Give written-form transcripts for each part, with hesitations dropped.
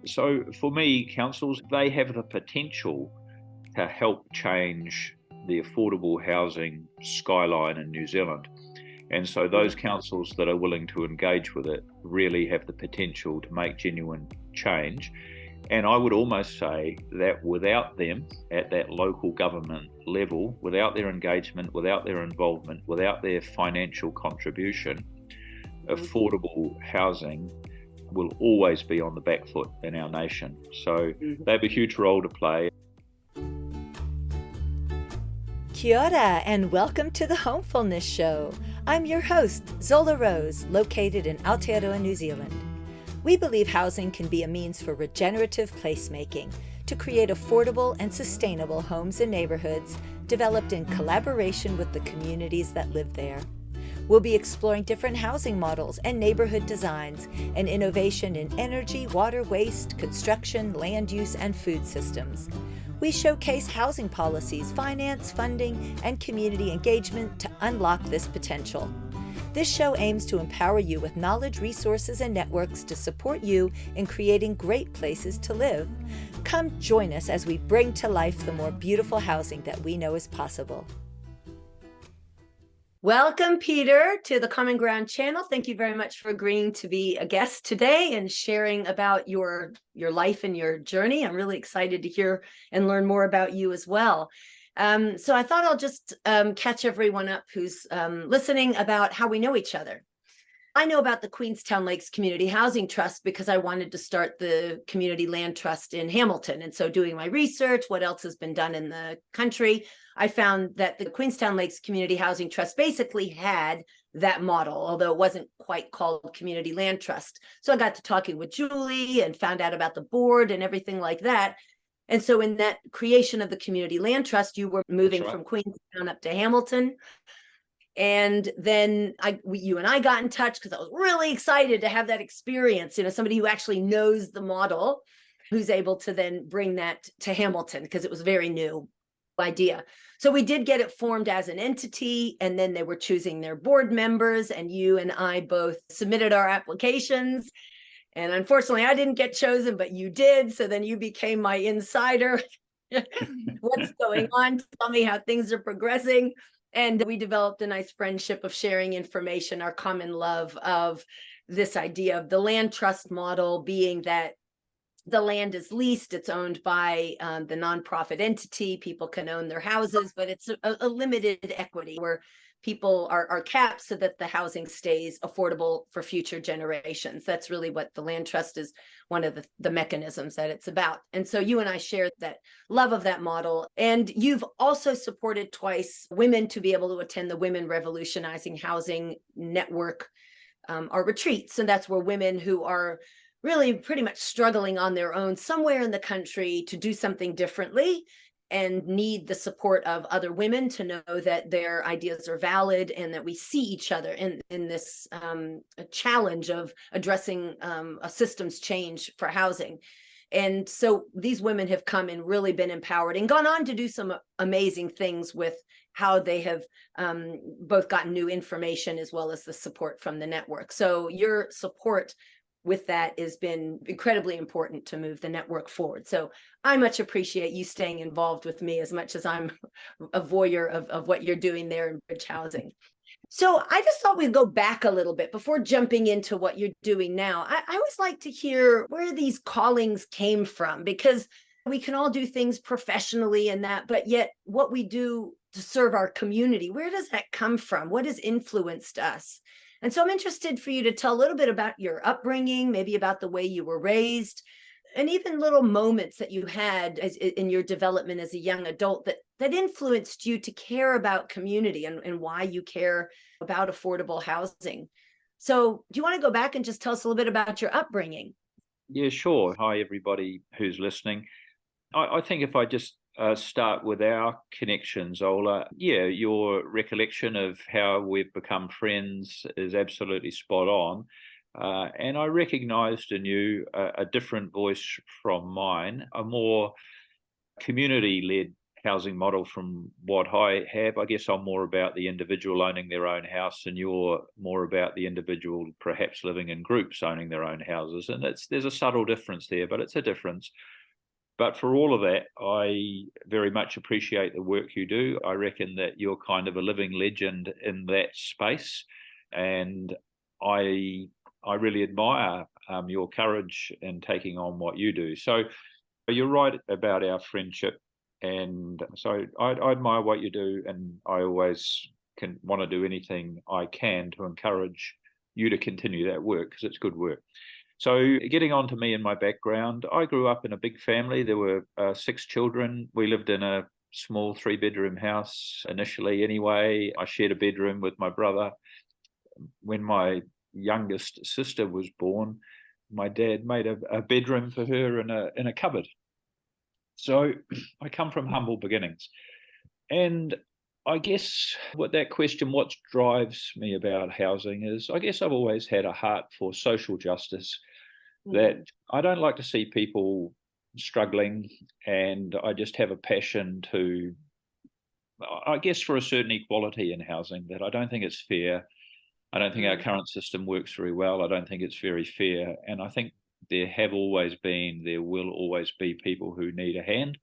So for me, councils, they have the potential to help change the affordable housing skyline in New Zealand. And so those councils that are willing to engage with it really have the potential to make genuine change. And I would almost say that without them at that local government level, without their engagement, without their involvement, without their financial contribution, affordable housing will always be on the back foot in our nation. So they have a huge role to play. Kia ora and welcome to the Homefulness Show. I'm your host, Zola Rose, located in Aotearoa, New Zealand. We believe housing can be a means for regenerative placemaking to create affordable and sustainable homes and neighborhoods developed in collaboration with the communities that live there. We'll be exploring different housing models and neighborhood designs and innovation in energy, water, waste, construction, land use, and food systems. We showcase housing policies, finance, funding, and community engagement to unlock this potential. This show aims to empower you with knowledge, resources, and networks to support you in creating great places to live. Come join us as we bring to life the more beautiful housing that we know is possible. Welcome, Peter, to the Common Ground channel. Thank you very much for agreeing to be a guest today and sharing about your life and your journey. I'm really excited to hear and learn more about you as well. So I thought I'll just catch everyone up who's listening about how we know each other. I know about the Queenstown Lakes Community Housing Trust because I wanted to start the Community Land Trust in Hamilton. And so doing my research, what else has been done in the country, I found that the Queenstown Lakes Community Housing Trust basically had that model, although it wasn't quite called Community Land Trust. So I got to talking with Julie and found out about the board and everything like that. And so in that creation of the Community Land Trust, you were moving from Queenstown up to Hamilton. And then you and I got in touch because I was really excited to have that experience, somebody who actually knows the model, who's able to then bring that to Hamilton because it was a very new idea. So we did get it formed as an entity, and then they were choosing their board members, and you and I both submitted our applications. And unfortunately, I didn't get chosen, but you did. So then you became my insider. What's going on? Tell me how things are progressing. And we developed a nice friendship of sharing information, our common love of this idea of the land trust model being that the land is leased, it's owned by the nonprofit entity, people can own their houses, but it's a limited equity where people are capped so that the housing stays affordable for future generations. That's really what the land trust is, one of the mechanisms that it's about. And so you and I share that love of that model. And you've also supported twice women to be able to attend the Women Revolutionizing Housing Network, our retreats. And that's where women who are really pretty much struggling on their own somewhere in the country to do something differently and need the support of other women to know that their ideas are valid and that we see each other in this challenge of addressing a systems change for housing. And so these women have come and really been empowered and gone on to do some amazing things with how they have both gotten new information as well as the support from the network. So your support with that has been incredibly important to move the network forward. So I much appreciate you staying involved with me as much as I'm a voyeur of what you're doing there in bridge housing. So I just thought we'd go back a little bit before jumping into what you're doing now. I always like to hear where these callings came from, because we can all do things professionally and that, but yet what we do to serve our community, where does that come from? What has influenced us? And so I'm interested for you to tell a little bit about your upbringing, maybe about the way you were raised, and even little moments that you had in your development as a young adult that influenced you to care about community and why you care about affordable housing. So do you want to go back and just tell us a little bit about your upbringing? Yeah, sure. Hi, everybody who's listening. I think if I just start with our connection, Zola. Yeah, your recollection of how we've become friends is absolutely spot on. And I recognized in you a different voice from mine, a more community-led housing model from what I have. I guess I'm more about the individual owning their own house, and you're more about the individual perhaps living in groups owning their own houses. And there's a subtle difference there, but it's a difference. But for all of that, I very much appreciate the work you do. I reckon that you're kind of a living legend in that space, and I really admire your courage in taking on what you do. So you're right about our friendship, and so I admire what you do, and I always want to do anything I can to encourage you to continue that work, because it's good work. So getting on to me and my background, I grew up in a big family. There were 6 children. We lived in a small 3-bedroom house initially anyway. I shared a bedroom with my brother. When my youngest sister was born, my dad made a bedroom for her in a cupboard. So I come from humble beginnings. And I guess what drives me about housing is, I guess I've always had a heart for social justice, that I don't like to see people struggling, and I just have a passion to, I guess, for a certain equality in housing, that I don't think it's fair. I don't think our current system works very well. I don't think it's very fair. And I think there will always be people who need a hand.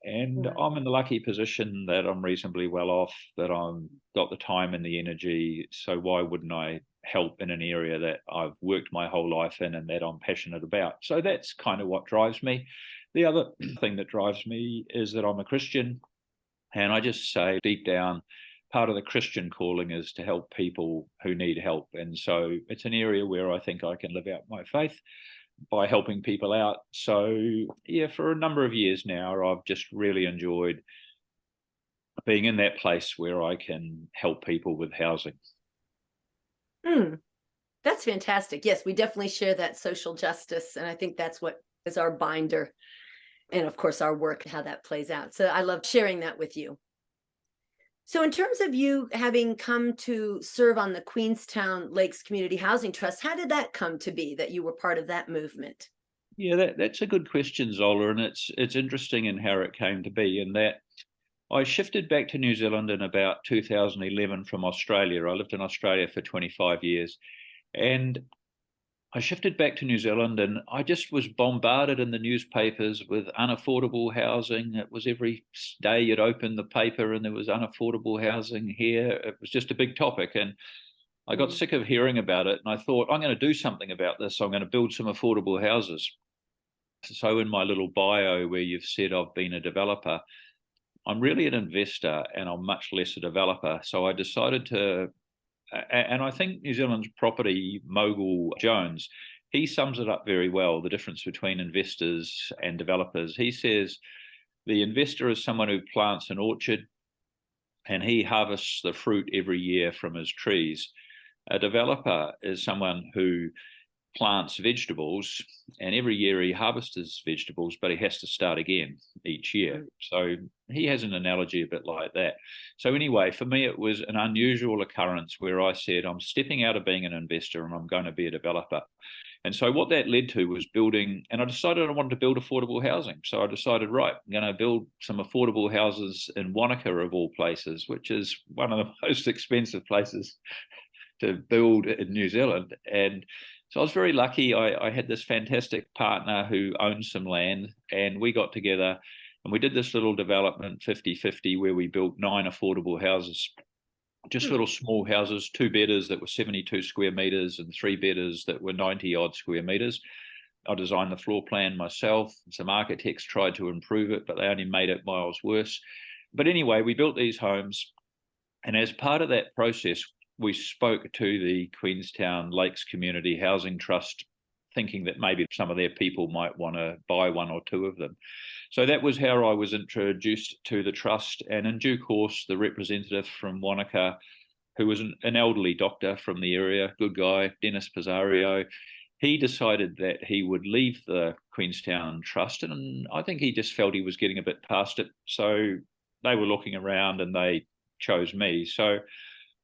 And I'm in the lucky position that I'm reasonably well off, that I've got the time and the energy. So why wouldn't I help in an area that I've worked my whole life in and that I'm passionate about? So that's kind of what drives me. The other thing that drives me is that I'm a Christian. And I just say deep down, part of the Christian calling is to help people who need help. And so it's an area where I think I can live out my faith by helping people out. So yeah, for a number of years now, I've just really enjoyed being in that place where I can help people with housing. That's fantastic. Yes, we definitely share that social justice. And I think that's what is our binder. And of course, our work, how that plays out. So I love sharing that with you. So in terms of you having come to serve on the Queenstown Lakes Community Housing Trust, how did that come to be that you were part of that movement? Yeah, that's a good question, Zola, and it's interesting in how it came to be, in that I shifted back to New Zealand in about 2011 from Australia. I lived in Australia for 25 years, and I shifted back to New Zealand, and I just was bombarded in the newspapers with unaffordable housing. It was every day you'd open the paper and there was unaffordable housing here. It was just a big topic, and I got sick of hearing about it, and I thought, I'm going to do something about this. I'm going to build some affordable houses. So in my little bio where you've said I've been a developer, I'm really an investor, and I'm much less a developer. So I decided to, and I think New Zealand's property mogul Jones, he sums it up very well, the difference between investors and developers. He says the investor is someone who plants an orchard and he harvests the fruit every year from his trees. A developer is someone who plants vegetables, and every year he harvests his vegetables, but he has to start again each year. So he has an analogy a bit like that. So anyway, for me, it was an unusual occurrence where I said, I'm stepping out of being an investor and I'm going to be a developer. And so what that led to was building, and I decided I wanted to build affordable housing. So I decided, right, I'm going to build some affordable houses in Wanaka, of all places, which is one of the most expensive places to build in New Zealand. And so I was very lucky. I had this fantastic partner who owned some land, and we got together and we did this little development 50-50 where we built 9 affordable houses, just little small houses, 2-bedders that were 72 square meters and 3-bedders that were 90 odd square meters. I designed the floor plan myself. Some architects tried to improve it, but they only made it miles worse. But anyway, we built these homes, and as part of that process, we spoke to the Queenstown Lakes Community Housing Trust, thinking that maybe some of their people might want to buy 1 or 2 of them. So that was how I was introduced to the trust. And in due course, the representative from Wanaka, who was an elderly doctor from the area, good guy, Dennis Pizzario, he decided that he would leave the Queenstown Trust. And I think he just felt he was getting a bit past it. So they were looking around and they chose me. So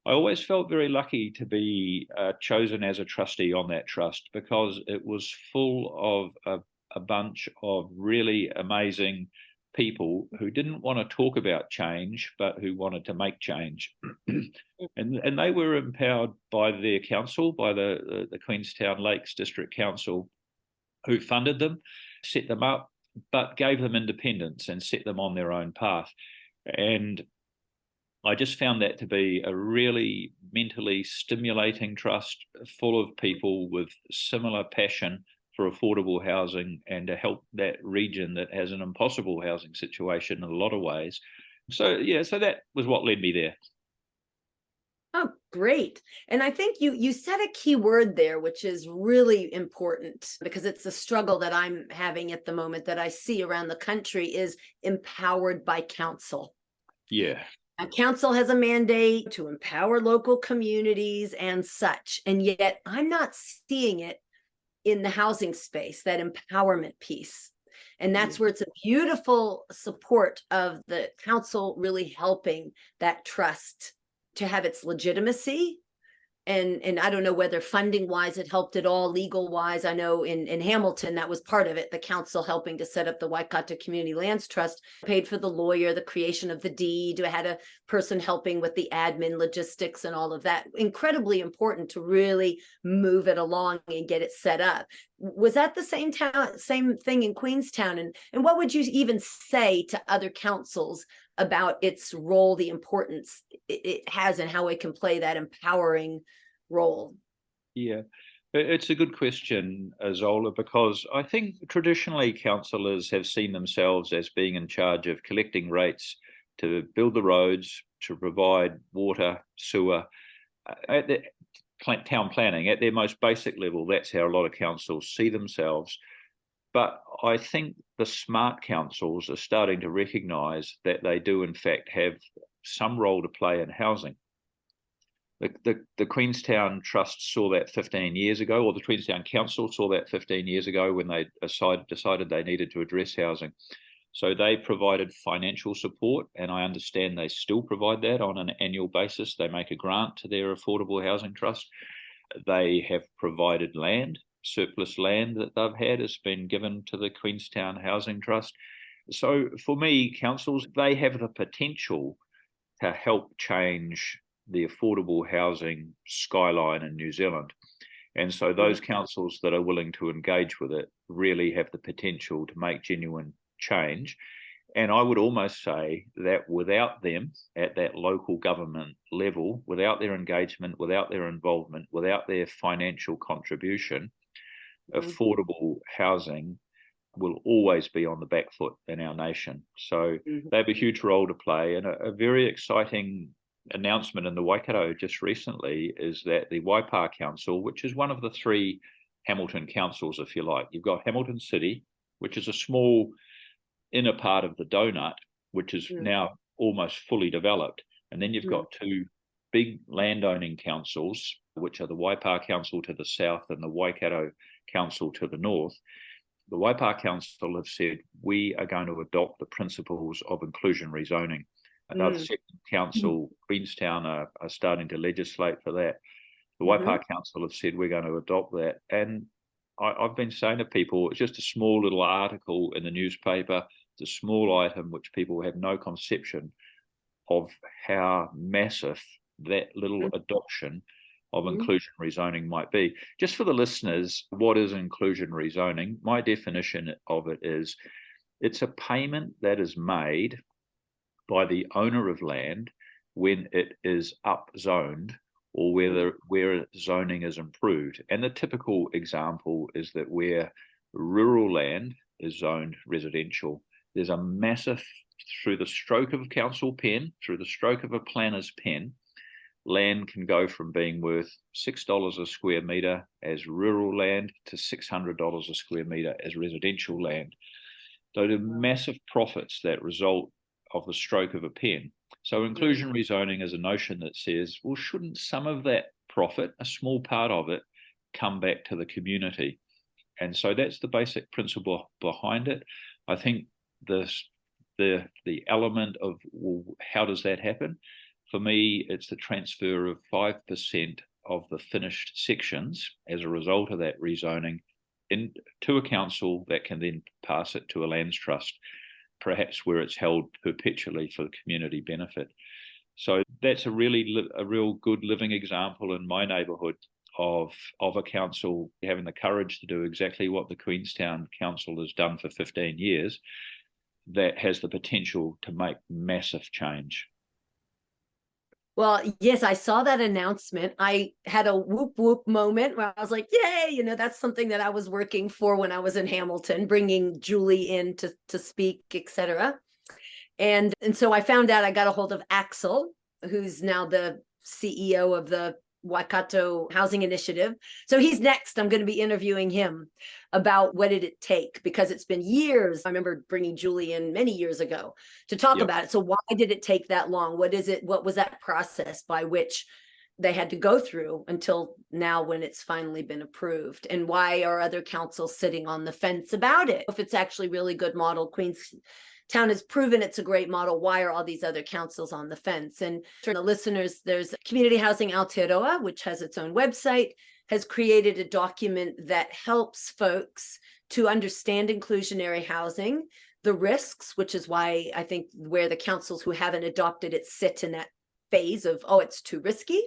I always felt very lucky to be chosen as a trustee on that trust, because it was full of a bunch of really amazing people who didn't want to talk about change, but who wanted to make change. and they were empowered by their council, by the Queenstown Lakes District Council, who funded them, set them up, but gave them independence and set them on their own path. And I just found that to be a really mentally stimulating trust, full of people with similar passion for affordable housing and to help that region that has an impossible housing situation in a lot of ways. So that was what led me there. Oh, great. And I think you said a key word there, which is really important, because it's a struggle that I'm having at the moment that I see around the country, is empowered by council. Yeah. A council has a mandate to empower local communities and such, and yet I'm not seeing it in the housing space, that empowerment piece. And that's where it's a beautiful support of the council really helping that trust to have its legitimacy. And I don't know whether funding wise it helped at all, legal wise. I know in Hamilton that was part of it, the council helping to set up the Waikato Community Lands Trust, paid for the lawyer, the creation of the deed. I had a person helping with the admin logistics and all of that. Incredibly important to really move it along and get it set up. Was that the same thing in Queenstown? And what would you even say to other councils about its role, the importance it has, and how it can play that empowering role? Yeah, it's a good question, Zola, because I think traditionally councillors have seen themselves as being in charge of collecting rates to build the roads, to provide water, sewer, at the town planning at their most basic level. That's how a lot of councils see themselves. But I think the smart councils are starting to recognise that they do in fact have some role to play in housing. The Queenstown Trust saw that 15 years ago, or the Queenstown Council saw that 15 years ago when they decided they needed to address housing. So they provided financial support, and I understand they still provide that on an annual basis. They make a grant to their Affordable Housing Trust. They have provided land. Surplus land that they've had has been given to the Queenstown Housing Trust. So for me, councils, they have the potential to help change the affordable housing skyline in New Zealand. And so those councils that are willing to engage with it really have the potential to make genuine change. And I would almost say that without them at that local government level, without their engagement, without their involvement, without their financial contribution, affordable housing will always be on the back foot in our nation. So they have a huge role to play. And a very exciting announcement in the Waikato just recently is that the Waipa Council, which is one of the three Hamilton councils, if you like, you've got Hamilton City, which is a small inner part of the donut, which is now almost fully developed. And then you've got two big landowning councils, which are the Waipa Council to the south and the Waikato Council to the north. The Waipa Council have said, we are going to adopt the principles of inclusionary zoning. Another second council, Queenstown, are starting to legislate for that. The Waipa Council have said, we're going to adopt that. And I've been saying to people, it's just a small little article in the newspaper. It's a small item which people have no conception of how massive that little adoption of inclusionary zoning might be. Just for the listeners, what is inclusionary zoning? My definition of it is it's a payment that is made by the owner of land when it is upzoned or where zoning is improved. And the typical example is that where rural land is zoned residential, there's a massive, through the stroke of a council pen, through the stroke of a planner's pen, land can go from being worth $6 a square metre as rural land to $600 a square metre as residential land. So the massive profits that result of the stroke of a pen. So inclusionary zoning is a notion that says, well, shouldn't some of that profit, a small part of it, come back to the community? And so that's the basic principle behind it. I think the element of, well, how does that happen? For me, it's the transfer of 5% of the finished sections as a result of that rezoning into a council that can then pass it to a lands trust. perhaps where it's held perpetually for the community benefit. So that's a real good living example in my neighbourhood of a council having the courage to do exactly what the Queenstown Council has done for 15 years, that has the potential to make massive change. Well, yes, I saw that announcement. I had a whoop whoop moment where I was like, yay, that's something that I was working for when I was in Hamilton, bringing Julie in to speak, etc. And so I found out, I got a hold of Axel, who's now the CEO of the Waikato Housing Initiative. So he's next. I'm going to be interviewing him about what did it take, because it's been years. I remember bringing Julie in many years ago to talk about it. So why did it take that long? What is it? What was that process by which they had to go through until now when it's finally been approved? And why are other councils sitting on the fence about it? If it's actually really good model, Queenstown has proven it's a great model, why are all these other councils on the fence? And for the listeners, there's Community Housing Aotearoa, which has its own website, has created a document that helps folks to understand inclusionary housing, the risks, which is why I think where the councils who haven't adopted it sit in that phase of, oh, it's too risky.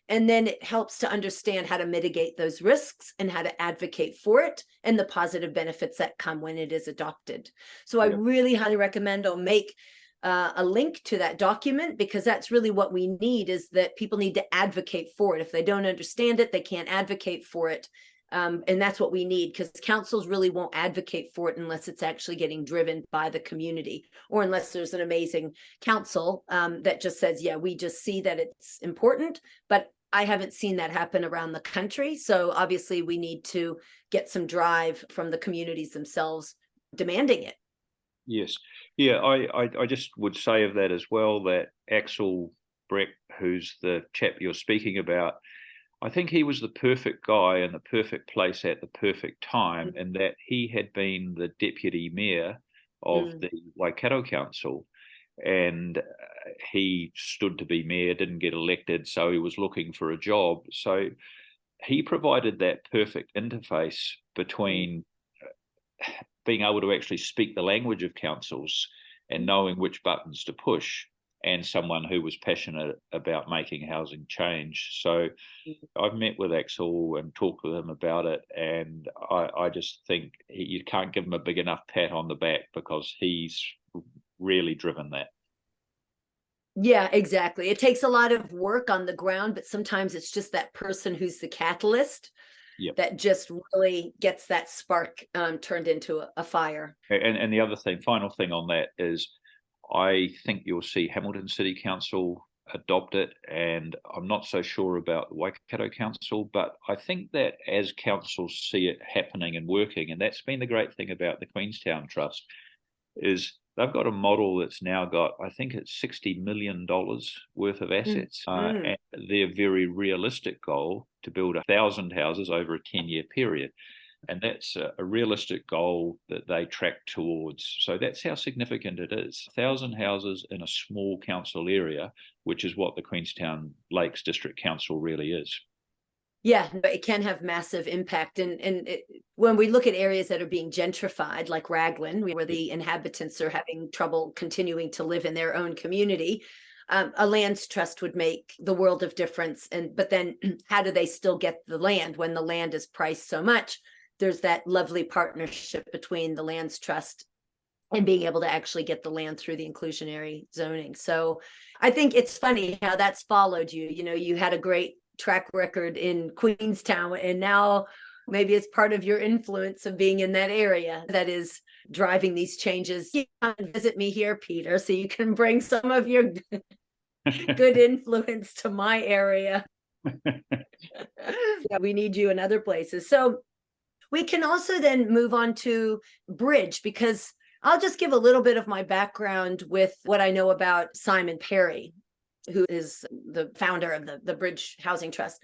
And then it helps to understand how to mitigate those risks and how to advocate for it and the positive benefits that come when it is adopted. So I really highly recommend I'll make a link to that document, because that's really what we need, is that people need to advocate for it. If they don't understand it, they can't advocate for it. And that's what we need, because councils really won't advocate for it unless it's actually getting driven by the community, or unless there's an amazing council that just says, yeah, we just see that it's important, but I haven't seen that happen around the country. So obviously we need to get some drive from the communities themselves demanding it. Yes. Yeah, I just would say of that as well, that Axel Breck, who's the chap you're speaking about, I think he was the perfect guy in the perfect place at the perfect time, in that he had been the deputy mayor of the Waikato Council, and he stood to be mayor, didn't get elected, so he was looking for a job. So he provided that perfect interface between being able to actually speak the language of councils and knowing which buttons to push, and someone who was passionate about making housing change. So I've met with Axel and talked with him about it, and I just think you can't give him a big enough pat on the back, because he's really driven that. Yeah, exactly. It takes a lot of work on the ground, but sometimes it's just that person who's the catalyst that just really gets that spark turned into a fire. And the other thing, final thing on that is, I think you'll see Hamilton City Council adopt it, and I'm not so sure about the Waikato Council, but I think that as councils see it happening and working, and that's been the great thing about the Queenstown Trust, is they've got a model that's now got, I think it's $60 million worth of assets, and their very realistic goal to build 1,000 houses over a 10-year period. And that's a realistic goal that they track towards. So that's how significant it is. 1,000 houses in a small council area, which is what the Queenstown Lakes District Council really is. Yeah, but it can have massive impact. And when we look at areas that are being gentrified, like Raglan, where the inhabitants are having trouble continuing to live in their own community, a lands trust would make the world of difference. But then how do they still get the land when the land is priced so much? There's that lovely partnership between the lands trust and being able to actually get the land through the inclusionary zoning. So I think it's funny how that's followed you. You had a great track record in Queenstown, and now maybe it's part of your influence of being in that area that is driving these changes. You come and visit me here, Peter, so you can bring some of your good influence to my area. Yeah, we need you in other places. So we can also then move on to Bridge, because I'll just give a little bit of my background with what I know about Simon Perry, who is the founder of the Bridge Housing Trust.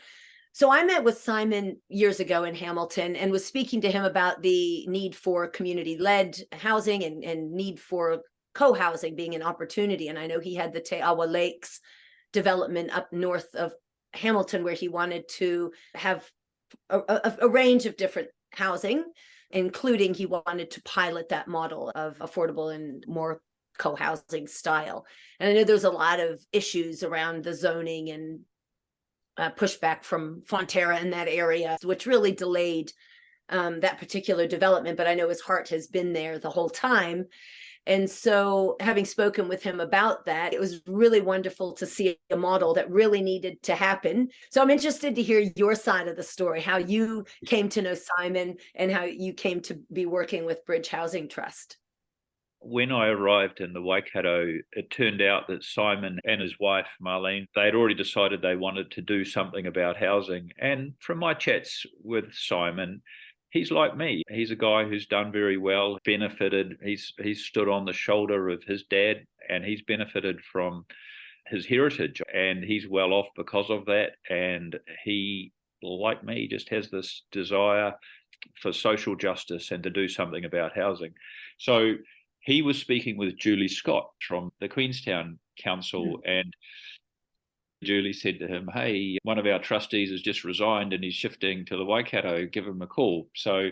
So I met with Simon years ago in Hamilton and was speaking to him about the need for community-led housing and need for co-housing being an opportunity. And I know he had the Te Awa Lakes development up north of Hamilton, where he wanted to have a range of different housing including he wanted to pilot that model of affordable and more co-housing style. And I know there's a lot of issues around the zoning and pushback from Fonterra in that area, which really delayed that particular development. But I know his heart has been there the whole time. And so having spoken with him about that, it was really wonderful to see a model that really needed to happen. So I'm interested to hear your side of the story, how you came to know Simon and how you came to be working with Bridge Housing Trust. When I arrived in the Waikato, it turned out that Simon and his wife, Marlene, they'd already decided they wanted to do something about housing. And from my chats with Simon, he's like me. He's a guy who's done very well, benefited. He's stood on the shoulder of his dad, and he's benefited from his heritage, and he's well off because of that. And he, like me, just has this desire for social justice and to do something about housing. So he was speaking with Julie Scott from the Queenstown Council, and Julie said to him, hey, one of our trustees has just resigned and he's shifting to the Waikato, give him a call. So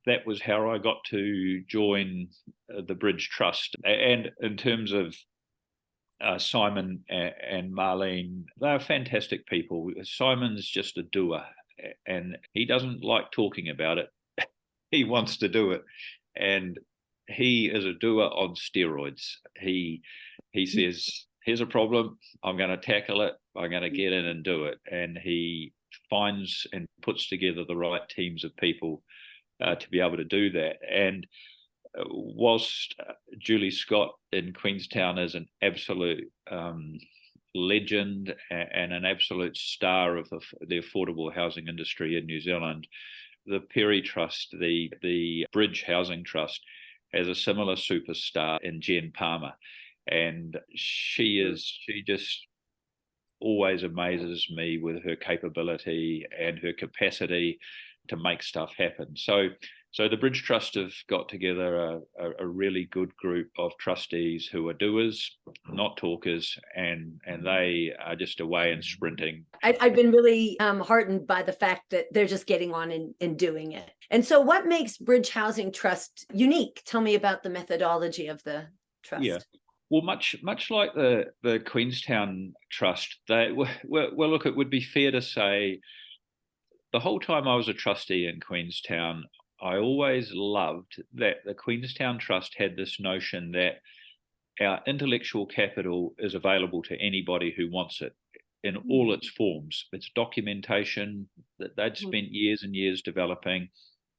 that was how I got to join the Bridge Trust. And in terms of Simon and Marlene, they're fantastic people. Simon's just a doer, and he doesn't like talking about it. He wants to do it. And he is a doer on steroids. He says, here's a problem, I'm going to tackle it, I'm going to get in and do it. And he finds and puts together the right teams of people to be able to do that. And whilst Julie Scott in Queenstown is an absolute legend and an absolute star of the affordable housing industry in New Zealand, the Perry Trust, the Bridge Housing Trust, has a similar superstar in Jen Palmer. And she just always amazes me with her capability and her capacity to make stuff happen. So the Bridge Trust have got together a really good group of trustees who are doers, not talkers, and they are just away and sprinting. I've been really heartened by the fact that they're just getting on and doing it. And so what makes Bridge Housing Trust unique? Tell me about the methodology of the trust. Yeah. Well, much like the Queenstown Trust, well, look, it would be fair to say the whole time I was a trustee in Queenstown, I always loved that the Queenstown Trust had this notion that our intellectual capital is available to anybody who wants it in all its forms. Its documentation that they'd spent years and years developing,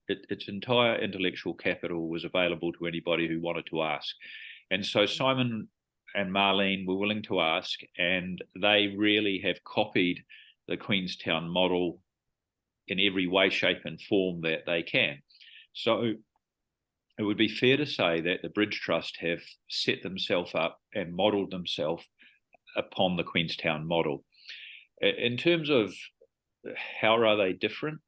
its entire intellectual capital was available to anybody who wanted to ask. And so Simon and Marlene were willing to ask, and they really have copied the Queenstown model in every way, shape, and form that they can. So it would be fair to say that the Bridge Trust have set themselves up and modelled themselves upon the Queenstown model. In terms of how are they different,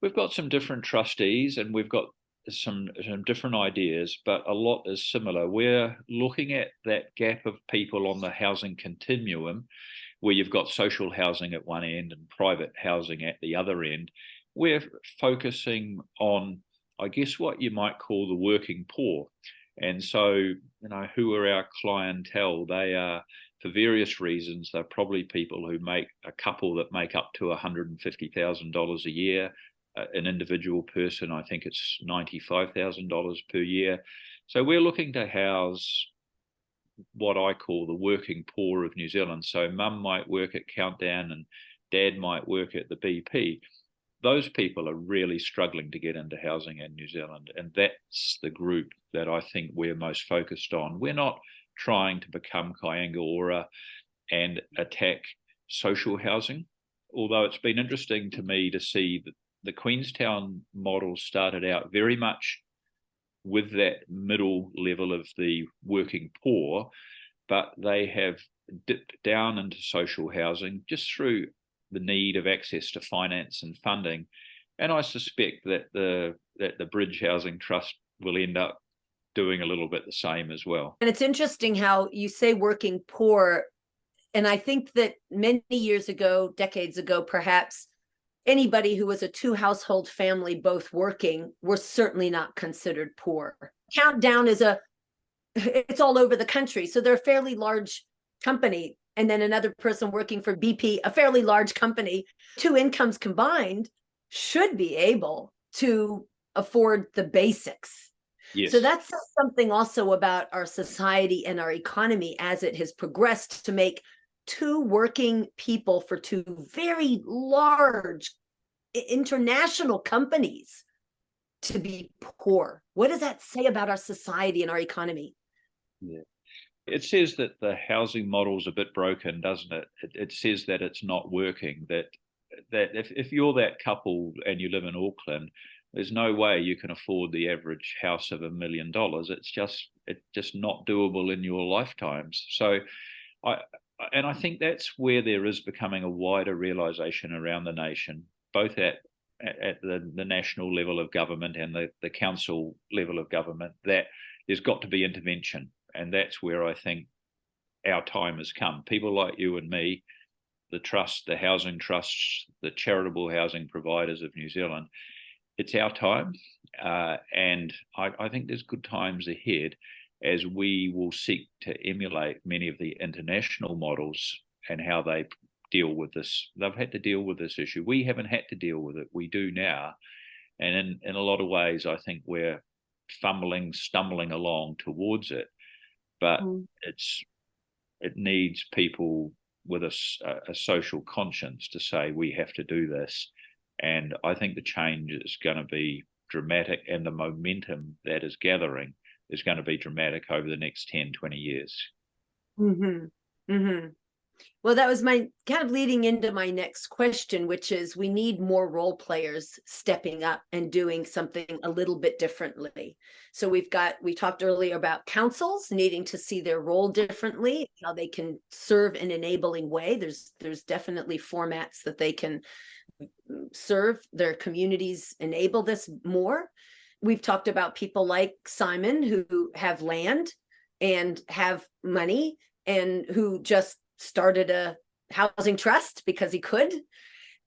we've got some different trustees and we've got some different ideas, but a lot is similar. We're looking at that gap of people on the housing continuum where you've got social housing at one end and private housing at the other end. We're focusing on, I guess, what you might call the working poor. And so, who are our clientele? They are, for various reasons, they're probably people who make a couple that make up to $150,000 a year. An individual person, I think it's $95,000 per year. So we're looking to house what I call the working poor of New Zealand. So mum might work at Countdown and dad might work at the BP. Those people are really struggling to get into housing in New Zealand. And that's the group that I think we're most focused on. We're not trying to become Kaingaora and attack social housing, although it's been interesting to me to see that the Queenstown model started out very much with that middle level of the working poor, but they have dipped down into social housing just through the need of access to finance and funding. And I suspect that the Bridge Housing Trust will end up doing a little bit the same as well. And it's interesting how you say working poor. And I think that many years ago, decades ago, perhaps, anybody who was a two-household family, both working, were certainly not considered poor. Countdown is it's all over the country. So they're a fairly large company. And then another person working for BP, a fairly large company, two incomes combined should be able to afford the basics. Yes. So that's something also about our society and our economy as it has progressed to make two working people for two very large international companies to be poor. What does that say about our society and our economy? Yeah. It says that the housing model's a bit broken, doesn't it? It says that it's not working, that if you're that couple and you live in Auckland, there's no way you can afford the average house of $1 million. It's just not doable in your lifetimes. So I think that's where there is becoming a wider realization around the nation, both at the national level of government and the council level of government, that there's got to be intervention. And that's where I think our time has come. People like you and me, the trust, the housing trusts, the charitable housing providers of New Zealand, it's our time. And I think there's good times ahead as we will seek to emulate many of the international models and how they deal with this. They've had to deal with this issue. We haven't had to deal with it. We do now. And in a lot of ways, I think we're stumbling along towards it. But it needs people with a social conscience to say we have to do this. And I think the change is going to be dramatic, and the momentum that is gathering is going to be dramatic over the next 10, 20 years. Mm-hmm. Mm-hmm. Well, that was my kind of leading into my next question, which is we need more role players stepping up and doing something a little bit differently. So we talked earlier about councils needing to see their role differently, how they can serve in an enabling way. There's definitely formats that they can serve their communities, enable this more. We've talked about people like Simon who have land and have money and who just started a housing trust because he could.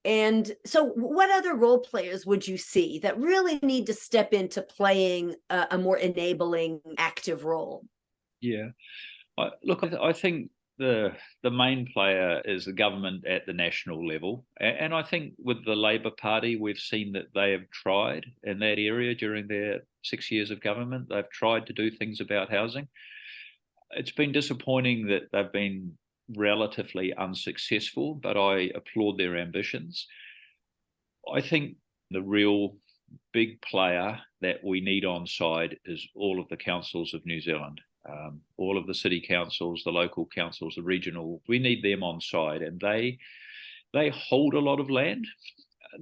And so what other role players would you see that really need to step into playing a more enabling, active role? Yeah. Look, I think the main player is the government at the national level. And I think with the Labour Party, we've seen that they have tried in that area during their 6 years of government. They've tried to do things about housing. It's been disappointing that they've been relatively unsuccessful, but I applaud their ambitions. I think the real big player that we need on side is all of the councils of New Zealand, all of the city councils, the local councils, the regional. We need them on side, and they hold a lot of land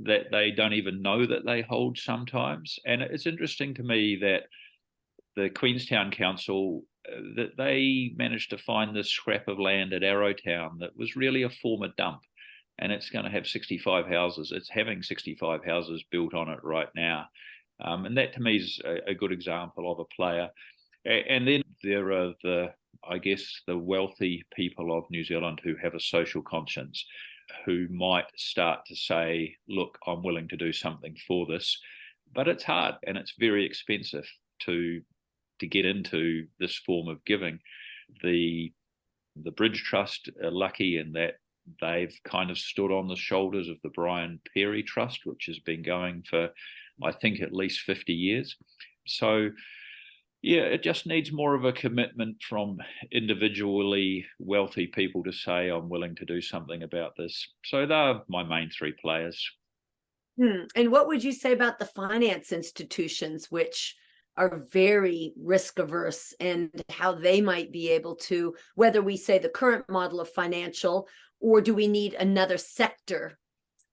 that they don't even know that they hold sometimes. And it's interesting to me that the Queenstown Council, that they managed to find this scrap of land at Arrowtown that was really a former dump, and it's going to have 65 houses. It's having 65 houses built on it right now. And that to me is a good example of a player. And then there are the wealthy people of New Zealand who have a social conscience, who might start to say, look, I'm willing to do something for this, but it's hard and it's very expensive to get into this form of giving. The Bridge Trust are lucky in that they've kind of stood on the shoulders of the Brian Perry Trust, which has been going for, I think, at least 50 years. So, yeah, it just needs more of a commitment from individually wealthy people to say, I'm willing to do something about this. So they're my main three players. And what would you say about the finance institutions, which are very risk averse, and how they might be able to, whether we say the current model of financial, or do we need another sector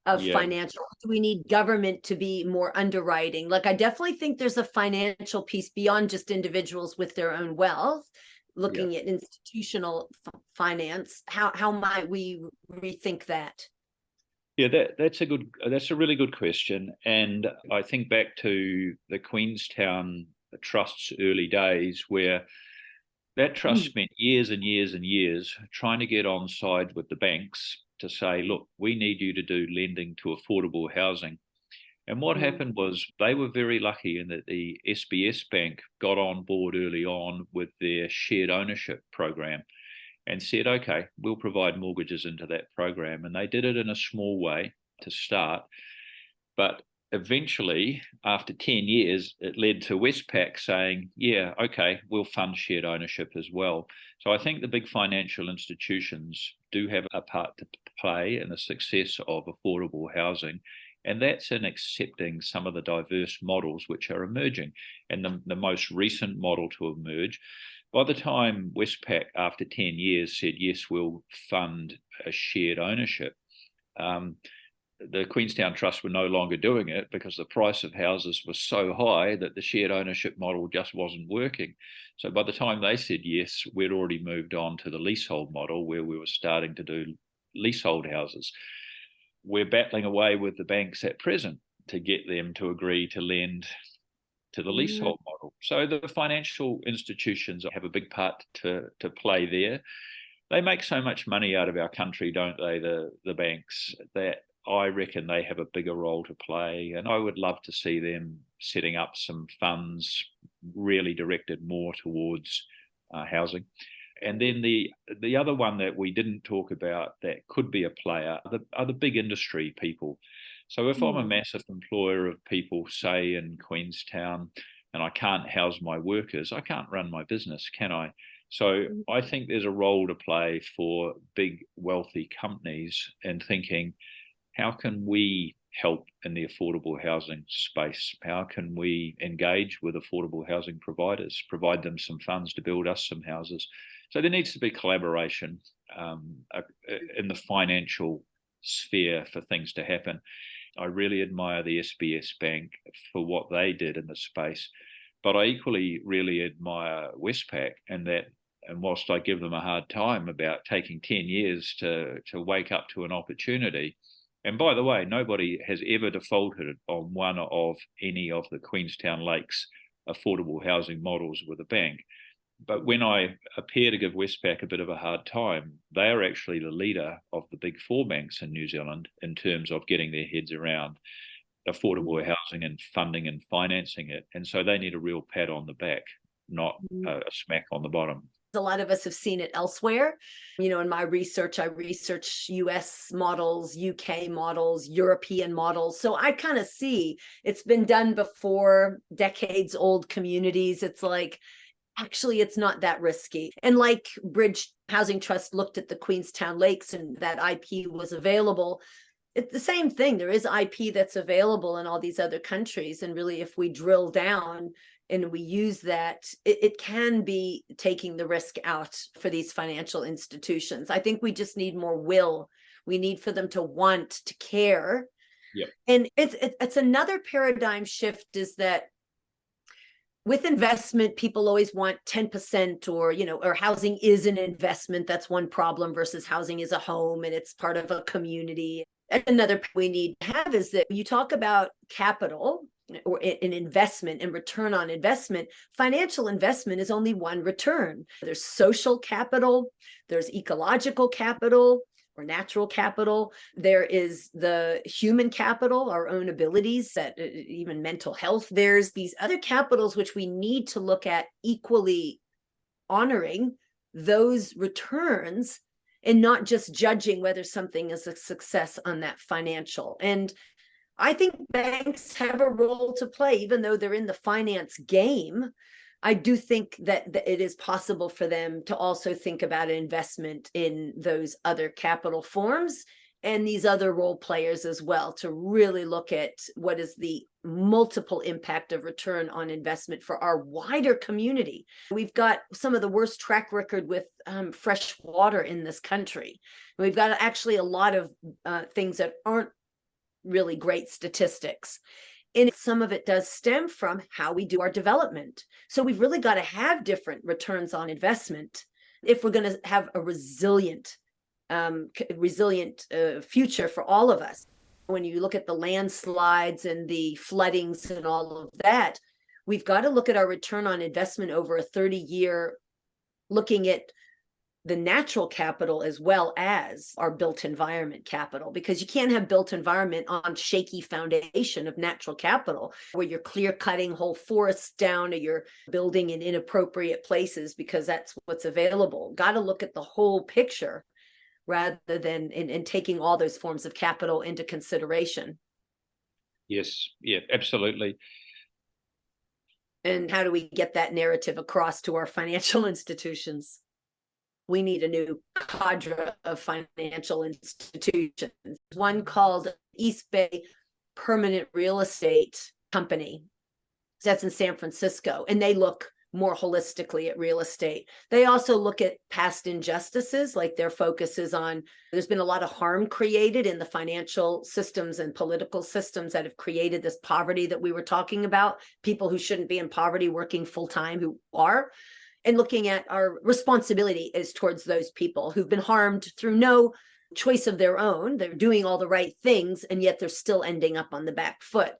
of financial? Do we need government to be more underwriting? Like, I definitely think there's a financial piece beyond just individuals with their own wealth, looking at institutional finance. How might we rethink that? Yeah, that's a really good question. And I think back to the Queenstown Trust's early days, where that trust spent years and years and years trying to get on side with the banks to say, look, we need you to do lending to affordable housing. And what happened was they were very lucky in that the SBS Bank got on board early on with their shared ownership program and said, okay, we'll provide mortgages into that program. And they did it in a small way to start. But eventually, after 10 years, it led to Westpac saying, yeah, okay, we'll fund shared ownership as well. So I think the big financial institutions do have a part to play in the success of affordable housing. And that's in accepting some of the diverse models which are emerging. And the most recent model to emerge, by the time Westpac, after 10 years, said, yes, we'll fund a shared ownership, the Queenstown Trust were no longer doing it because the price of houses was so high that the shared ownership model just wasn't working. So by the time they said yes, we'd already moved on to the leasehold model where we were starting to do leasehold houses. We're battling away with the banks at present to get them to agree to lend to the leasehold model. So the financial institutions have a big part to play there. They make so much money out of our country, don't they, the banks, that I reckon they have a bigger role to play. And I would love to see them setting up some funds really directed more towards housing. And then the other one that we didn't talk about that could be a player are the big industry people. So if I'm a massive employer of people, say in Queenstown, and I can't house my workers, I can't run my business, can I? So I think there's a role to play for big, wealthy companies in thinking, how can we help in the affordable housing space? How can we engage with affordable housing providers, provide them some funds to build us some houses? So there needs to be collaboration in the financial sphere for things to happen. I really admire the SBS Bank for what they did in the space, but I equally really admire Westpac and that. And whilst I give them a hard time about taking 10 years to wake up to an opportunity, and by the way, nobody has ever defaulted on one of any of the Queenstown Lakes affordable housing models with a bank. But when I appear to give Westpac a bit of a hard time, they are actually the leader of the big four banks in New Zealand in terms of getting their heads around affordable housing and funding and financing it. And so they need a real pat on the back, not a smack on the bottom. A lot of us have seen it elsewhere. You know, in my research, I research US models, UK models, European models. So I kind of see it's been done before, decades old communities. It's like, actually, it's not that risky. And like Bridge Housing Trust looked at the Queenstown Lakes and that IP was available. It's the same thing. There is IP that's available in all these other countries. And really, if we drill down and we use that, it can be taking the risk out for these financial institutions. I think we just need more will. We need for them to want, to care. Yep. And it's another paradigm shift is that with investment, people always want 10% or, you know, or housing is an investment. That's one problem versus housing is a home and it's part of a community. Another we need to have is that you talk about capital or an investment and return on investment. Financial investment is only one return. There's social capital, there's ecological capital or natural capital. There is the human capital, our own abilities, that even mental health. There's these other capitals which we need to look at equally honoring those returns and not just judging whether something is a success on that financial. And I think banks have a role to play, even though they're in the finance game. I do think that it is possible for them to also think about an investment in those other capital forms and these other role players as well, to really look at what is the multiple impact of return on investment for our wider community. We've got some of the worst track record with fresh water in this country. We've got actually a lot of things that aren't really great statistics. And some of it does stem from how we do our development. So we've really got to have different returns on investment if we're going to have a resilient future for all of us. When you look at the landslides and the floodings and all of that, we've got to look at our return on investment over a 30-year, looking at the natural capital as well as our built environment capital, because you can't have built environment on shaky foundation of natural capital where you're clear cutting whole forests down or you're building in inappropriate places because that's what's available. Got to look at the whole picture rather than in taking all those forms of capital into consideration. Yes, yeah, absolutely. And how do we get that narrative across to our financial institutions? We need a new cadre of financial institutions. One called East Bay Permanent Real Estate Company. That's in San Francisco, and they look more holistically at real estate. They also look at past injustices, like their focus is on, there's been a lot of harm created in the financial systems and political systems that have created this poverty that we were talking about, people who shouldn't be in poverty working full-time who are, and looking at our responsibility is towards those people who've been harmed through no choice of their own. They're doing all the right things, and yet they're still ending up on the back foot.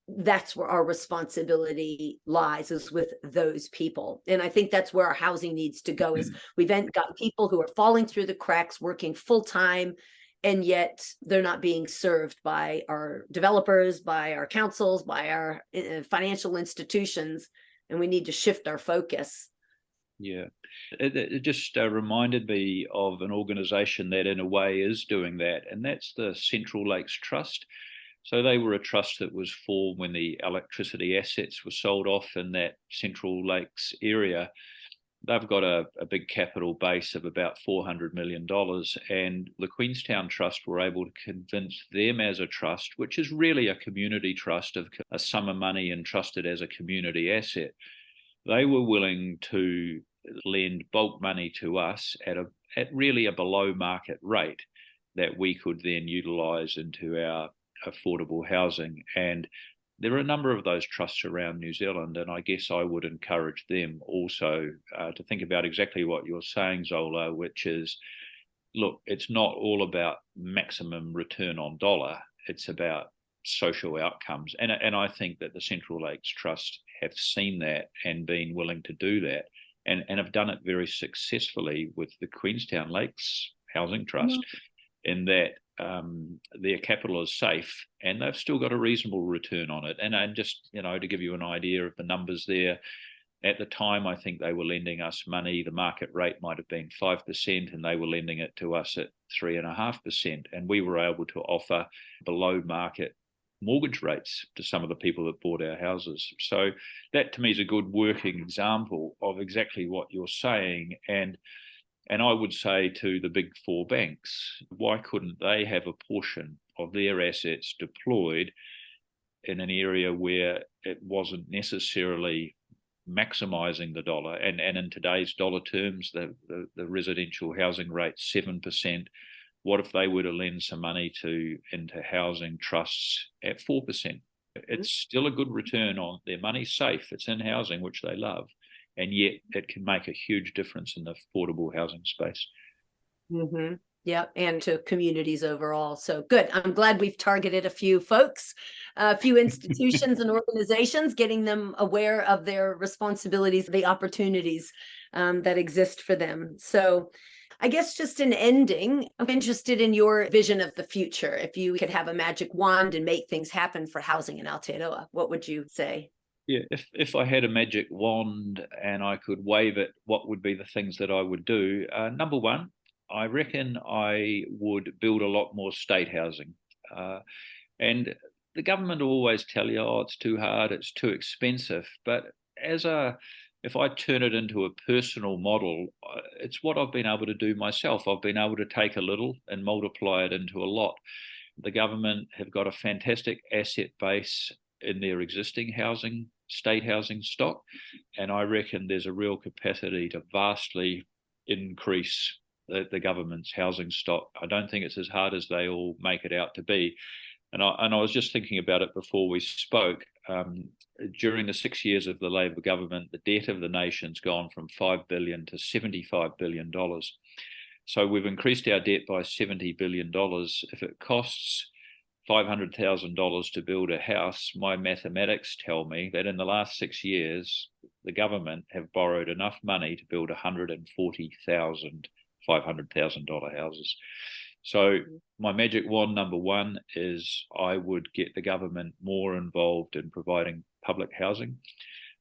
That's where our responsibility lies, is with those people. And I think that's where our housing needs to go, is we've got people who are falling through the cracks, working full-time, and yet they're not being served by our developers, by our councils, by our financial institutions, and we need to shift our focus. Yeah, it just reminded me of an organisation that in a way is doing that, and that's the Central Lakes Trust. So they were a trust that was formed when the electricity assets were sold off in that Central Lakes area. They've got a big capital base of about $400 million, and the Queenstown Trust were able to convince them as a trust, which is really a community trust of a sum of money entrusted as a community asset. They were willing to lend bulk money to us at really a below market rate that we could then utilise into our affordable housing. And there are a number of those trusts around New Zealand, and I guess I would encourage them also to think about exactly what you're saying, Zola, which is, look, it's not all about maximum return on dollar, it's about social outcomes. And I think that the Central Lakes Trust have seen that and been willing to do that, and have done it very successfully with the Queenstown Lakes Housing Trust, in that their capital is safe and they've still got a reasonable return on it. And just, to give you an idea of the numbers there, at the time, I think they were lending us money, the market rate might have been 5%, and they were lending it to us at 3.5%. And we were able to offer below market mortgage rates to some of the people that bought our houses. So that to me is a good working example of exactly what you're saying. And I would say to the big four banks, why couldn't they have a portion of their assets deployed in an area where it wasn't necessarily maximising the dollar? And in today's dollar terms, the residential housing rate 7%. What if they were to lend some money into housing trusts at 4%? It's still a good return on their money, safe. It's in housing, which they love. And yet it can make a huge difference in the affordable housing space. Mm-hmm. Yeah, and to communities overall. So good. I'm glad we've targeted a few folks, a few institutions and organizations, getting them aware of their responsibilities, the opportunities that exist for them. So I guess just in ending, I'm interested in your vision of the future. If you could have a magic wand and make things happen for housing in Aotearoa, what would you say? Yeah, if I had a magic wand and I could wave it, what would be the things that I would do? Number one, I reckon I would build a lot more state housing. And the government will always tell you, oh, it's too hard, it's too expensive. But if I turn it into a personal model, it's what I've been able to do myself. I've been able to take a little and multiply it into a lot. The government have got a fantastic asset base in their existing state housing stock, and I reckon there's a real capacity to vastly increase the government's housing stock. I don't think it's as hard as they all make it out to be. And I was just thinking about it before we spoke. During the 6 years of the Labor government, the debt of the nation's gone from $5 billion to $75 billion. So we've increased our debt by $70 billion. If it costs $500,000 to build a house, my mathematics tell me that in the last 6 years, the government have borrowed enough money to build 140,000 $500,000 houses. So my magic wand number one is I would get the government more involved in providing public housing.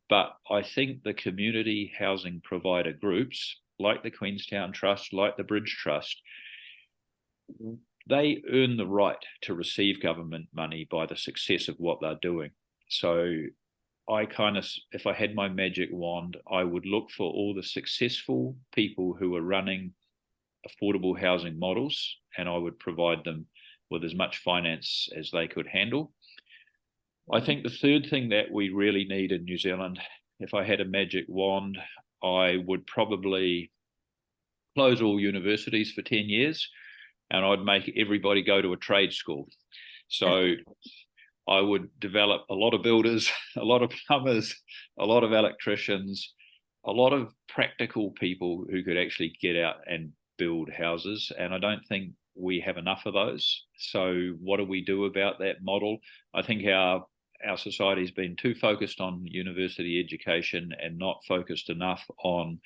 But I think the community housing provider groups, like the Queenstown Trust, like the Bridge Trust, they earn the right to receive government money by the success of what they're doing. So I if I had my magic wand, I would look for all the successful people who are running affordable housing models, and I would provide them with as much finance as they could handle. I think the third thing that we really need in New Zealand, if I had a magic wand, I would probably close all universities for 10 years and I'd make everybody go to a trade school. So I would develop a lot of builders, a lot of plumbers, a lot of electricians, a lot of practical people who could actually get out and build houses. And I don't think we have enough of those. So what do we do about that model? I think our society's been too focused on university education and not focused enough on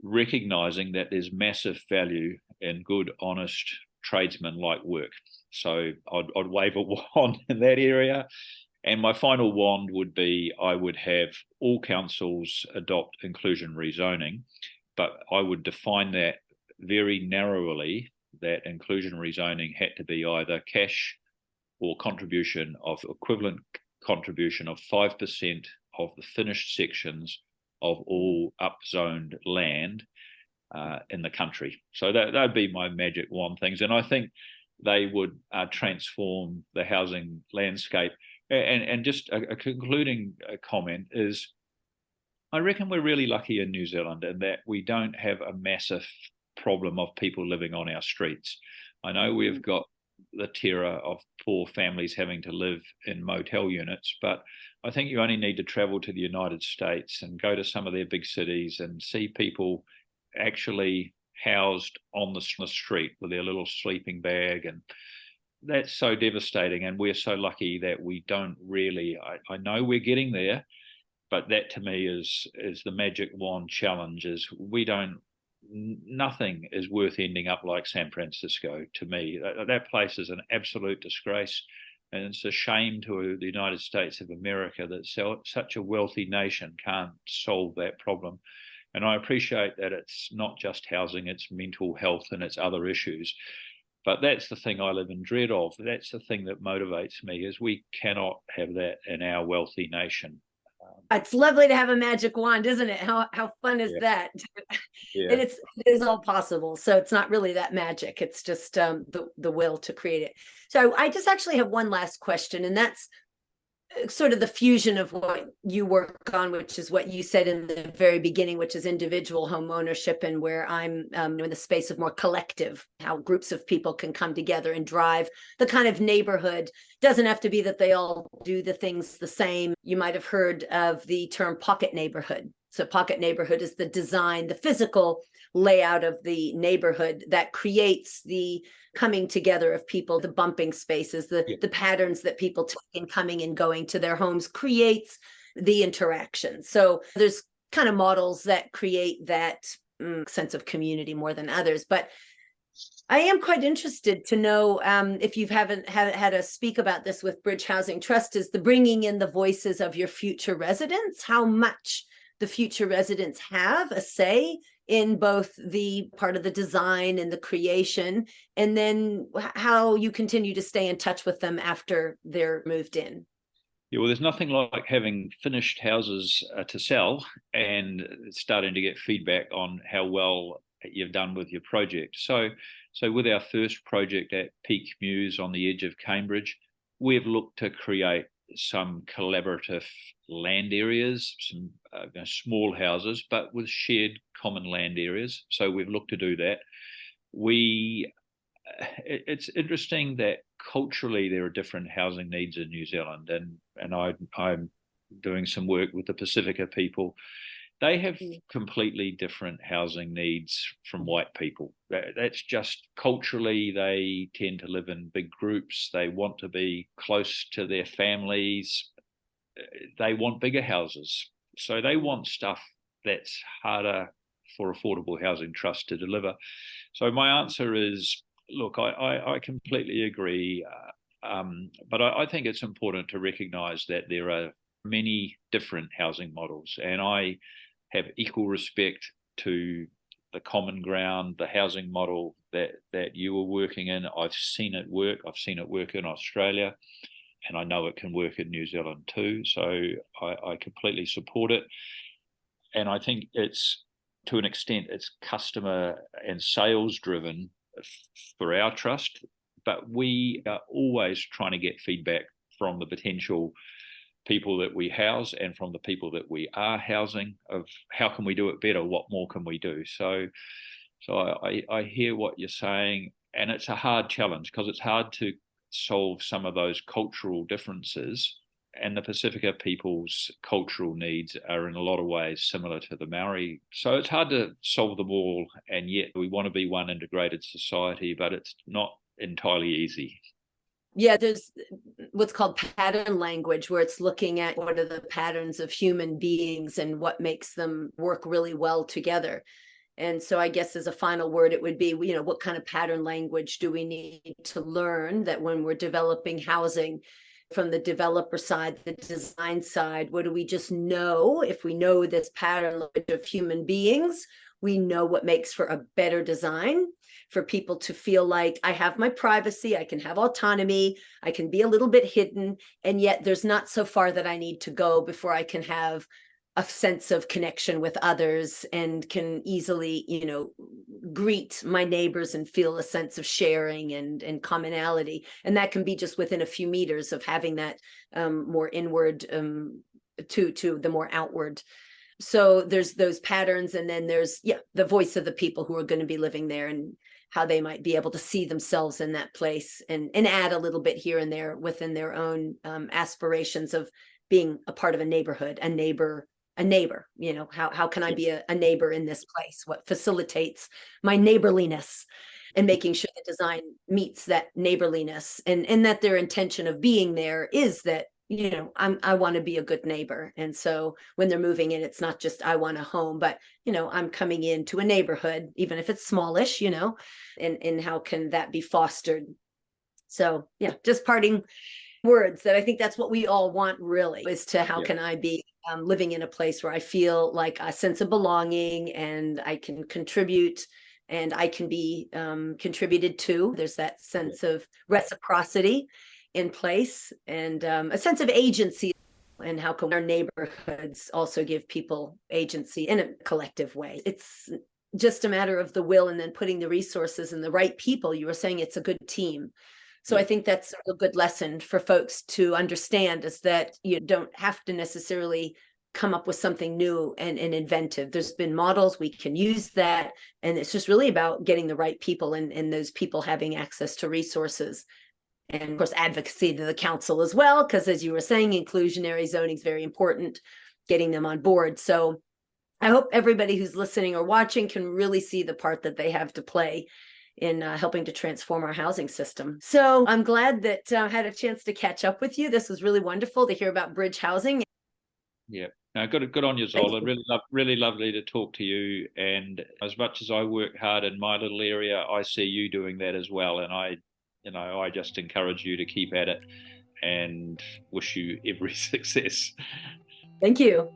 recognizing that there's massive value in good, honest tradesman-like work. So I'd wave a wand in that area. And my final wand would be I would have all councils adopt inclusionary zoning, but I would define that very narrowly, that inclusionary zoning had to be either cash or contribution of equivalent contribution of 5% of the finished sections of all upzoned land in the country. So that'd be my magic wand things. And I think they would transform the housing landscape. And just a concluding comment is, I reckon we're really lucky in New Zealand in that we don't have a massive problem of people living on our streets. I know we've got the terror of poor families having to live in motel units, but I think you only need to travel to the United States and go to some of their big cities and see people actually housed on the street with their little sleeping bag, and that's so devastating. And we're so lucky that we don't really, I know we're getting there, but that to me is the magic wand challenge. Is nothing is worth ending up like San Francisco to me. That place is an absolute disgrace, and it's a shame to the United States of America that such a wealthy nation can't solve that problem. And I appreciate that it's not just housing, it's mental health and it's other issues. But that's the thing I live in dread of. That's the thing that motivates me, is we cannot have that in our wealthy nation. It's lovely to have a magic wand, isn't it? How fun is that? Yeah. And it is all possible. So it's not really that magic. It's just the will to create it. So I just actually have one last question, and that's sort of the fusion of what you work on, which is what you said in the very beginning, which is individual home ownership, and where I'm in the space of more collective, how groups of people can come together and drive the kind of neighborhood. Doesn't have to be that they all do the things the same. You might have heard of the term pocket neighborhood. So pocket neighborhood is the design, the physical layout of the neighborhood that creates the coming together of people, the bumping spaces, the patterns that people take in coming and going to their homes creates the interaction. So there's kind of models that create that sense of community more than others. But I am quite interested to know if you haven't had a speak about this with Bridge Housing Trust, is the bringing in the voices of your future residents, how much the future residents have a say in both the part of the design and the creation, and then how you continue to stay in touch with them after they're moved in. Yeah, well, there's nothing like having finished houses to sell and starting to get feedback on how well you've done with your project. So with our first project at Peak Mews on the edge of Cambridge, we've looked to create some collaborative land areas, some small houses, but with shared common land areas. So we've looked to do that. It's interesting that culturally there are different housing needs in New Zealand, and I'm doing some work with the Pacifica people. They have completely different housing needs from white people. That's just culturally, they tend to live in big groups. They want to be close to their families. They want bigger houses. So they want stuff that's harder for Affordable Housing Trust to deliver. So my answer is, look, I completely agree, but I think it's important to recognise that there are many different housing models, and I have equal respect to the common ground, the housing model that you were working in. I've seen it work. I've seen it work in Australia, and I know it can work in New Zealand too. So I completely support it. And I think it's, to an extent, it's customer and sales driven for our trust, but we are always trying to get feedback from the potential people that we house and from the people that we are housing of how can we do it better, what more can we do. So I hear what you're saying, and it's a hard challenge because it's hard to solve some of those cultural differences, and the Pacifica people's cultural needs are in a lot of ways similar to the Maori. So it's hard to solve them all, and yet we want to be one integrated society, but it's not entirely easy. Yeah, there's what's called pattern language, where it's looking at what are the patterns of human beings and what makes them work really well together. And so I guess as a final word, it would be, what kind of pattern language do we need to learn that when we're developing housing from the developer side, the design side, what do we just know? If we know this pattern of human beings, we know what makes for a better design, for people to feel like I have my privacy, I can have autonomy, I can be a little bit hidden, and yet there's not so far that I need to go before I can have a sense of connection with others and can easily, greet my neighbors and feel a sense of sharing and commonality. And that can be just within a few meters of having that more inward to the more outward. So there's those patterns, and then there's the voice of the people who are going to be living there and how they might be able to see themselves in that place and add a little bit here and there within their own aspirations of being a part of a neighborhood, a neighbor. How can I be a neighbor in this place? What facilitates my neighborliness, and making sure the design meets that neighborliness, and that their intention of being there is that I want to be a good neighbor. And so when they're moving in, it's not just I want a home, but I'm coming into a neighborhood, even if it's smallish, and how can that be fostered? So just parting words that I think that's what we all want, really, is to how can I be living in a place where I feel like a sense of belonging, and I can contribute, and I can be contributed to. There's that sense of reciprocity in place, and a sense of agency, and how can our neighborhoods also give people agency in a collective way. It's just a matter of the will, and then putting the resources and the right people. You were saying it's a good team. So I think that's a good lesson for folks to understand, is that you don't have to necessarily come up with something new and inventive. There's been models, we can use that. And it's just really about getting the right people, and those people having access to resources. And of course, advocacy to the council as well, because as you were saying, inclusionary zoning is very important, getting them on board. So I hope everybody who's listening or watching can really see the part that they have to play in helping to transform our housing system. So I'm glad that I had a chance to catch up with you. This was really wonderful to hear about bridge housing. Yeah. No, good on you, Zola. Really lovely to talk to you. And as much as I work hard in my little area, I see you doing that as well. And I just encourage you to keep at it and wish you every success. Thank you.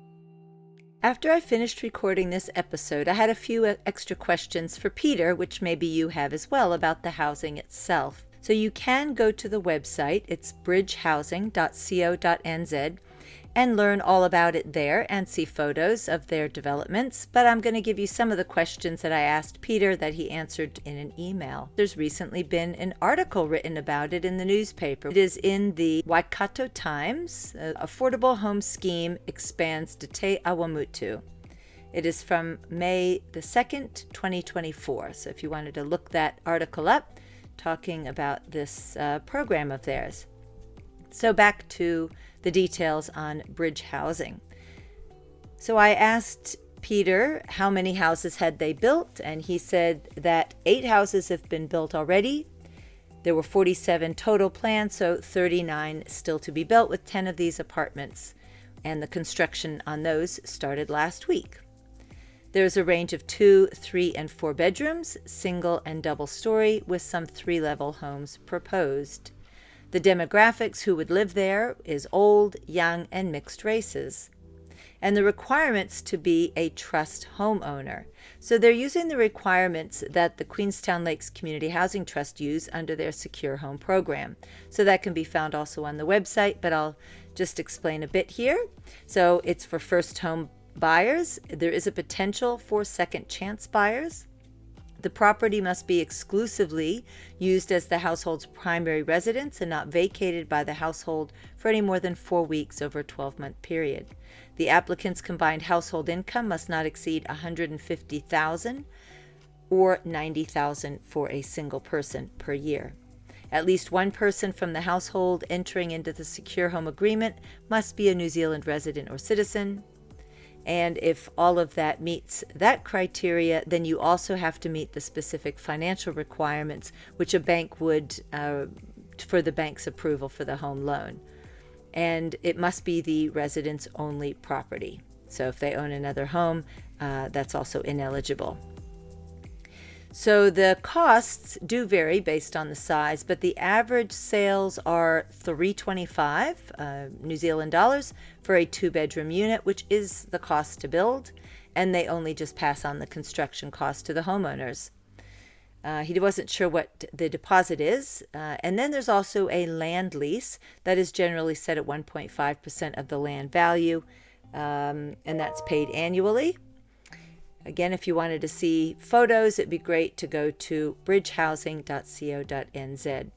After I finished recording this episode, I had a few extra questions for Peter, which maybe you have as well, about the housing itself. So you can go to the website, it's bridgehousing.co.nz, and learn all about it there and see photos of their developments. But I'm going to give you some of the questions that I asked Peter that he answered in an email. There's recently been an article written about it in the newspaper. It is in the Waikato Times. Affordable Home Scheme Expands to Te Awamutu. It is from May the 2nd, 2024. So if you wanted to look that article up, talking about this program of theirs. So back to the details on bridge housing. So I asked Peter how many houses had they built, and he said that 8 houses have been built already. There were 47 total planned, so 39 still to be built, with 10 of these apartments, and the construction on those started last week. There's a range of 2, 3, and 4 bedrooms, single and double story, with some 3-level homes proposed. The demographics who would live there is old, young, and mixed races. And the requirements to be a trust homeowner. So they're using the requirements that the Queenstown Lakes Community Housing Trust use under their Secure Home program. So that can be found also on the website, but I'll just explain a bit here. So it's for first home buyers. There is a potential for second chance buyers. The property must be exclusively used as the household's primary residence and not vacated by the household for any more than 4 weeks over a 12-month period. The applicant's combined household income must not exceed $150,000 or $90,000 for a single person per year. At least one person from the household entering into the Secure Home Agreement must be a New Zealand resident or citizen. And if all of that meets that criteria, then you also have to meet the specific financial requirements, which a bank would, for the bank's approval for the home loan. And it must be the resident's only property. So if they own another home, that's also ineligible. So the costs do vary based on the size, but the average sales are $325 New Zealand dollars for a 2-bedroom unit, which is the cost to build, and they only just pass on the construction cost to the homeowners. He wasn't sure what the deposit is. And then there's also a land lease that is generally set at 1.5% of the land value, and that's paid annually. Again, if you wanted to see photos, it'd be great to go to bridgehousing.co.nz.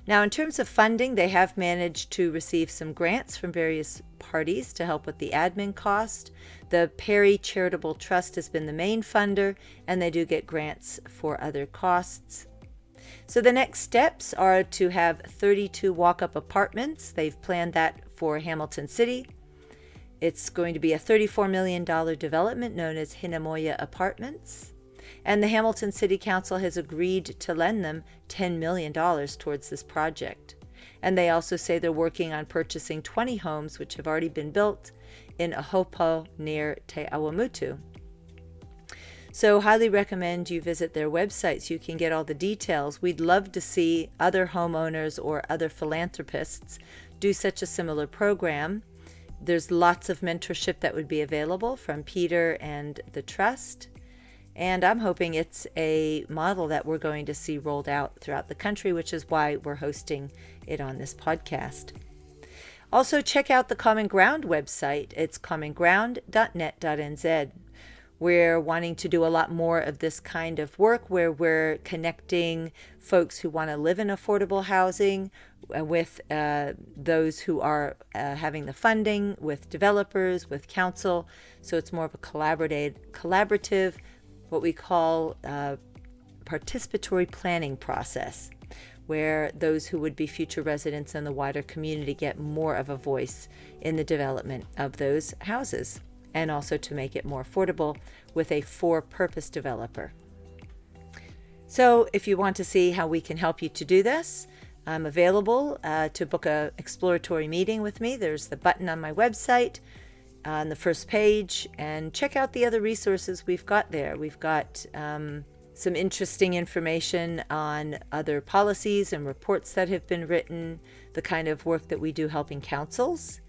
Now, in terms of funding, they have managed to receive some grants from various parties to help with the admin cost. The Perry Charitable Trust has been the main funder, and they do get grants for other costs. So the next steps are to have 32 walk-up apartments. They've planned that for Hamilton City. It's going to be a $34 million development known as Hinamoya Apartments. And the Hamilton City Council has agreed to lend them $10 million towards this project. And they also say they're working on purchasing 20 homes, which have already been built, in Ahopo near Te Awamutu. So highly recommend you visit their website so you can get all the details. We'd love to see other homeowners or other philanthropists do such a similar program. There's lots of mentorship that would be available from Peter and the Trust. And I'm hoping it's a model that we're going to see rolled out throughout the country, which is why we're hosting it on this podcast. Also, check out the Common Ground website. It's commonground.net.nz. We're wanting to do a lot more of this kind of work where we're connecting folks who want to live in affordable housing with those who are having the funding, with developers, with council. So it's more of a collaborative, what we call participatory planning process, where those who would be future residents in the wider community get more of a voice in the development of those houses, and also to make it more affordable with a for-purpose developer. So if you want to see how we can help you to do this, I'm available to book an exploratory meeting with me. There's the button on my website on the first page, and check out the other resources we've got there. We've got some interesting information on other policies and reports that have been written, the kind of work that we do helping councils,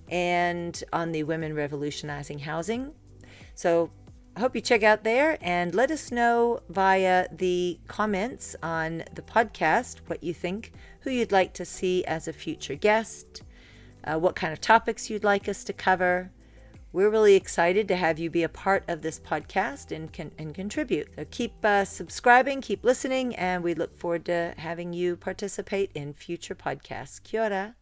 and on the Women Revolutionizing Housing. So I hope you check out there and let us know via the comments on the podcast what you think, who you'd like to see as a future guest, what kind of topics you'd like us to cover. We're really excited to have you be a part of this podcast and contribute. So keep subscribing, keep listening, and we look forward to having you participate in future podcasts. Kia ora.